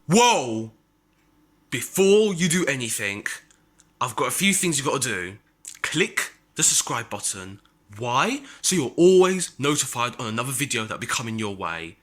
Whoa! Before you do anything, I've got a few things you've got to do. Click the subscribe button. Why? So you're always notified on another video that'll be coming your way.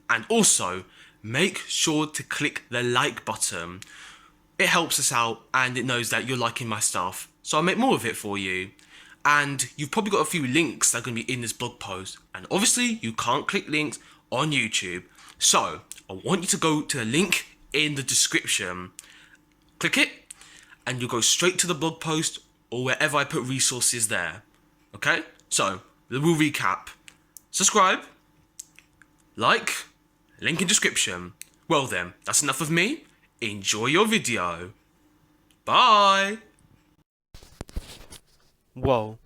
And also, make sure to click the like button. It helps us out and it knows that you're liking my stuff. So I'll make more of it for you. And you've probably got a few links that are going to be in this blog post. And obviously, you can't click links on YouTube. So I want you to go to the link in the description. Click it and you'll go straight to the blog post or wherever I put resources there. Okay? So, we'll recap. Subscribe, like, link in description. Well then, that's enough of me. Enjoy your video. Bye! Whoa,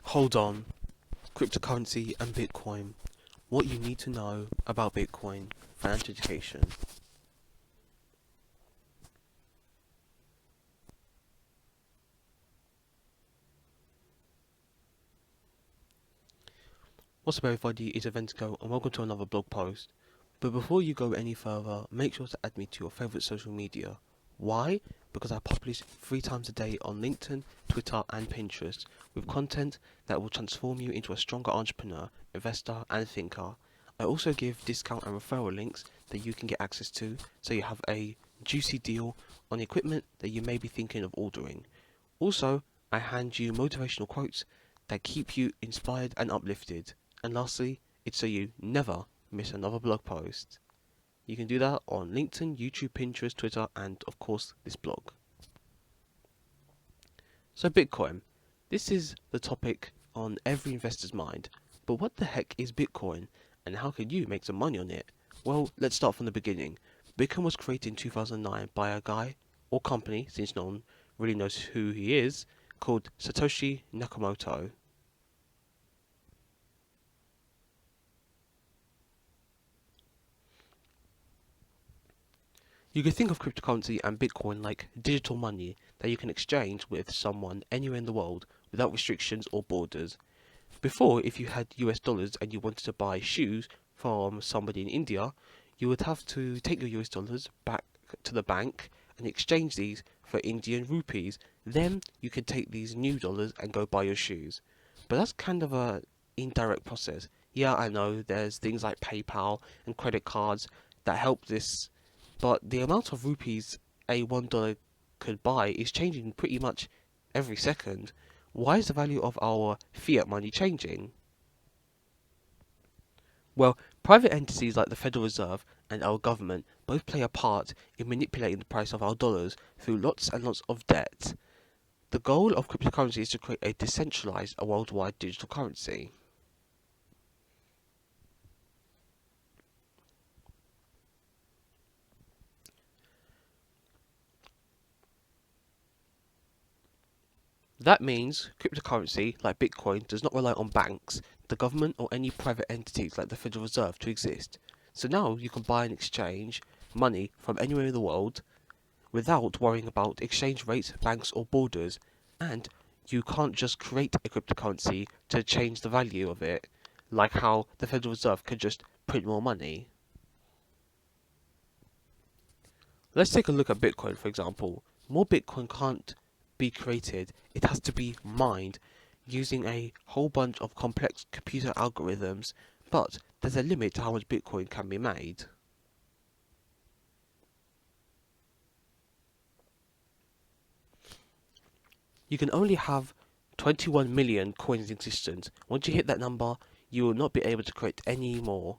hold on. Cryptocurrency and Bitcoin. What you need to know about Bitcoin. Financial education. What's up everybody, it's Adventago and welcome to another blog post. But before you go any further, make sure to add me to your favourite social media. Why? Because I publish 3 times a day on LinkedIn, Twitter and Pinterest with content that will transform you into a stronger entrepreneur, investor and thinker. I also give discount and referral links that you can get access to, so you have a juicy deal on equipment that you may be thinking of ordering. Also, I hand you motivational quotes that keep you inspired and uplifted. And lastly, it's so you never miss another blog post. You can do that on LinkedIn, YouTube, Pinterest, Twitter, and of course this blog. So Bitcoin. This is the topic on every investor's mind. But what the heck is Bitcoin and how can you make some money on it? Well, let's start from the beginning. Bitcoin was created in 2009 by a guy or company, since no one really knows who he is, called Satoshi Nakamoto. You can think of cryptocurrency and Bitcoin like digital money that you can exchange with someone anywhere in the world without restrictions or borders. Before, if you had US dollars and you wanted to buy shoes from somebody in India, you would have to take your US dollars back to the bank and exchange these for Indian rupees. Then you could take these new dollars and go buy your shoes. But that's kind of a indirect process. Yeah, I know there's things like PayPal and credit cards that help this, but the amount of rupees a $1 could buy is changing pretty much every second. Why is the value of our fiat money changing? Well, private entities like the Federal Reserve and our government both play a part in manipulating the price of our dollars through lots and lots of debt. The goal of cryptocurrency is to create a decentralized, a worldwide digital currency. That means cryptocurrency, like Bitcoin, does not rely on banks, the government or any private entities like the Federal Reserve to exist. So now you can buy and exchange money from anywhere in the world without worrying about exchange rates, banks or borders. And you can't just create a cryptocurrency to change the value of it, like how the Federal Reserve could just print more money. Let's take a look at Bitcoin, for example. More Bitcoin can't be created, it has to be mined using a whole bunch of complex computer algorithms, but there's a limit to how much Bitcoin can be made. You can only have 21 million coins in existence. Once you hit that number, you will not be able to create any more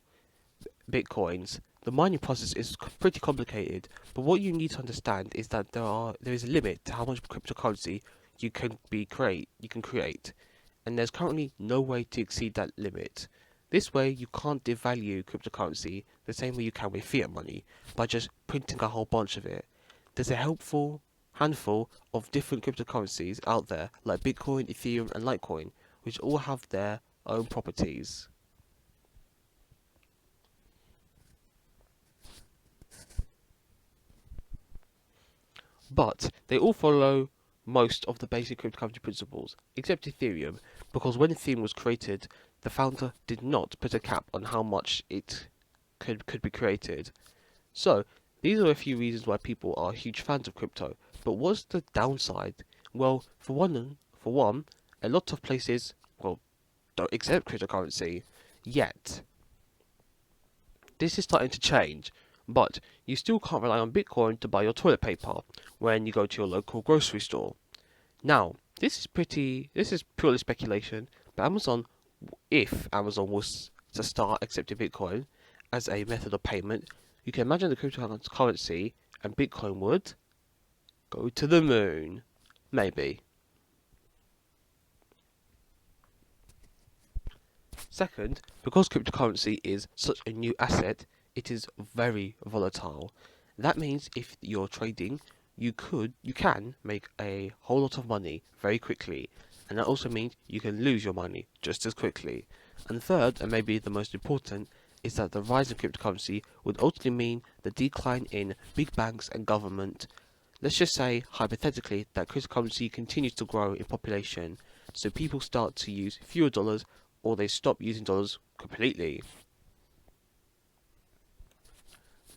Bitcoins. The mining process is pretty complicated, but what you need to understand is that there is a limit to how much cryptocurrency you can create, and there's currently no way to exceed that limit. This way, you can't devalue cryptocurrency the same way you can with fiat money by just printing a whole bunch of it. There's a helpful handful of different cryptocurrencies out there like Bitcoin, Ethereum, and Litecoin, which all have their own properties. But they all follow most of the basic cryptocurrency principles, except Ethereum, because when Ethereum was created, the founder did not put a cap on how much it could be created. So These are a few reasons why people are huge fans of crypto, but what's the downside? Well, for one, a lot of places, well, don't accept cryptocurrency yet. This is starting to change, but you still can't rely on Bitcoin to buy your toilet paper when you go to your local grocery store. Now, this is purely speculation, but if Amazon was to start accepting Bitcoin as a method of payment, you can imagine the cryptocurrency and Bitcoin would go to the moon. Maybe. Second, because cryptocurrency is such a new asset, it is very volatile. That means if you're trading, you can make a whole lot of money very quickly, and that also means you can lose your money just as quickly. And third, and maybe the most important, is that the rise in cryptocurrency would ultimately mean the decline in big banks and government. Let's just say, hypothetically, that cryptocurrency continues to grow in population, so people start to use fewer dollars, or they stop using dollars completely.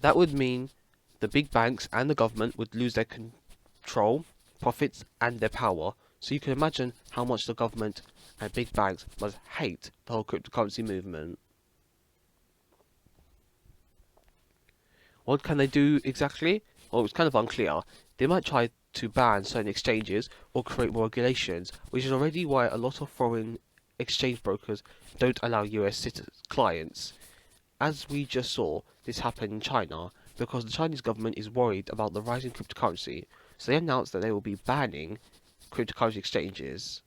That would mean the big banks and the government would lose their control, profits, and their power. So you can imagine how much the government and big banks must hate the whole cryptocurrency movement. What can they do exactly? Well, it's kind of unclear. They might try to ban certain exchanges or create more regulations, which is already why a lot of foreign exchange brokers don't allow US clients. As we just saw, this happened in China because the Chinese government is worried about the rising cryptocurrency, so they announced that they will be banning cryptocurrency exchanges.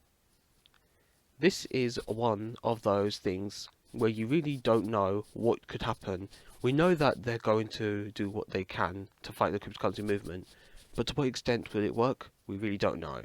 This is one of those things where you really don't know what could happen. We know that they're going to do what they can to fight the cryptocurrency movement, but to what extent will it work, we really don't know.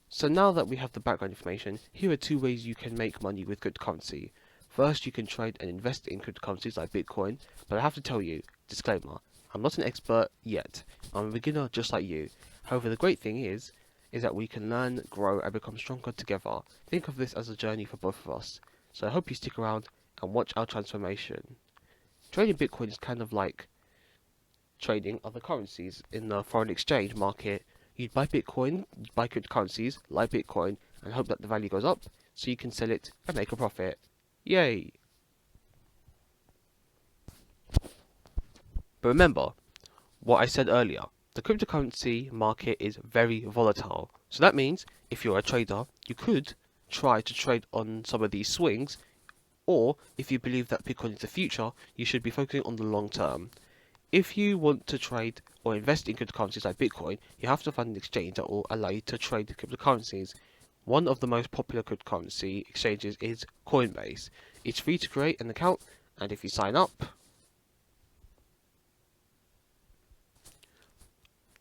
So now that we have the background information, here are two ways you can make money with cryptocurrency. First, you can trade and invest in cryptocurrencies like Bitcoin, but I have to tell you, disclaimer, I'm not an expert yet. I'm a beginner just like you. However, the great thing is that we can learn, grow, and become stronger together. Think of this as a journey for both of us. So I hope you stick around and watch our transformation. Trading Bitcoin is kind of like trading other currencies in the foreign exchange market. You'd buy Bitcoin, you'd buy cryptocurrencies like Bitcoin, and hope that the value goes up, so you can sell it and make a profit. Yay! But remember what I said earlier. The cryptocurrency market is very volatile. So that means if you're a trader, you could try to trade on some of these swings, or if you believe that Bitcoin is the future, you should be focusing on the long term. If you want to trade or invest in cryptocurrencies like Bitcoin, you have to find an exchange that will allow you to trade cryptocurrencies. One of the most popular cryptocurrency exchanges is Coinbase. It's free to create an account, and if you sign up,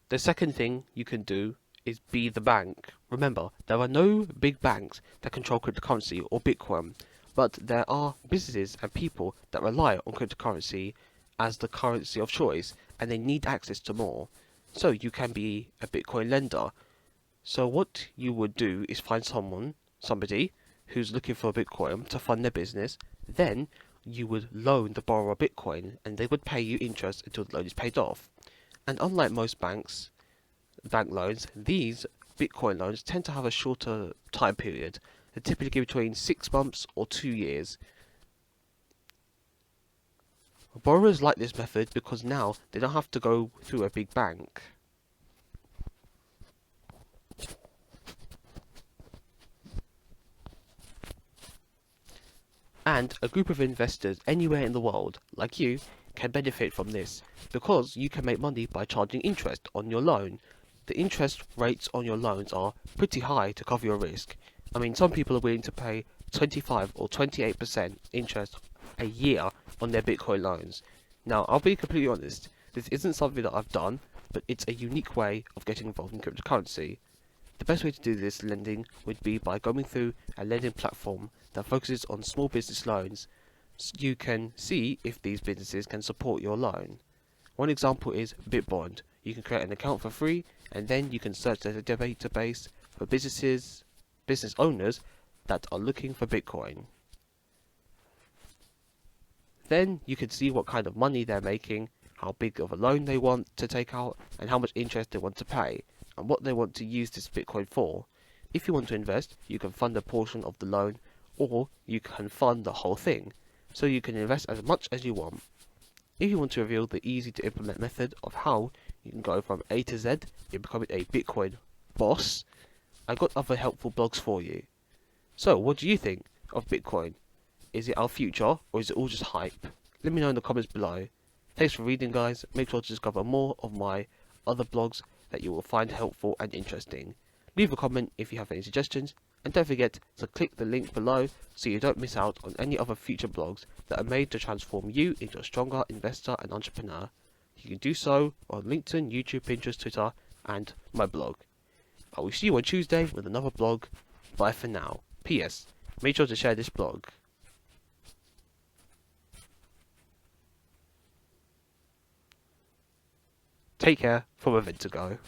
the second thing you can do is be the bank. Remember, there are no big banks that control cryptocurrency or Bitcoin, but there are businesses and people that rely on cryptocurrency as the currency of choice, and they need access to more. So you can be a Bitcoin lender. So what you would do is find somebody who's looking for Bitcoin to fund their business. Then you would loan the borrower Bitcoin, and they would pay you interest until the loan is paid off. And unlike most bank loans, these Bitcoin loans tend to have a shorter time period. They typically give between 6 months or 2 years. Borrowers like this method because now they don't have to go through a big bank. And a group of investors anywhere in the world, like you, can benefit from this, because you can make money by charging interest on your loan. The interest rates on your loans are pretty high to cover your risk. I mean, some people are willing to pay 25 or 28% interest a year on their Bitcoin loans. Now, I'll be completely honest, this isn't something that I've done, but it's a unique way of getting involved in cryptocurrency. The best way to do this lending would be by going through a lending platform that focuses on small business loans. So you can see if these businesses can support your loan. One example is BitBond. You can create an account for free, and then you can search the database for business owners that are looking for Bitcoin. Then you can see what kind of money they're making, how big of a loan they want to take out, and how much interest they want to pay, and what they want to use this Bitcoin for. If you want to invest, you can fund a portion of the loan, or you can fund the whole thing, so you can invest as much as you want. If you want to reveal the easy to implement method of how you can go from A to Z in becoming a Bitcoin boss, I got other helpful blogs for you. So what do you think of Bitcoin? Is it our future, or is it all just hype? Let me know in the comments below. Thanks for reading, guys. Make sure to discover more of my other blogs that you will find helpful and interesting. Leave a comment if you have any suggestions, and don't forget to click the link below so you don't miss out on any other future blogs that are made to transform you into a stronger investor and entrepreneur. You can do so on LinkedIn, YouTube, Pinterest, Twitter, and my blog. I will see you on Tuesday with another blog. Bye for now. P.S. Make sure to share this blog. Take care from Adventago.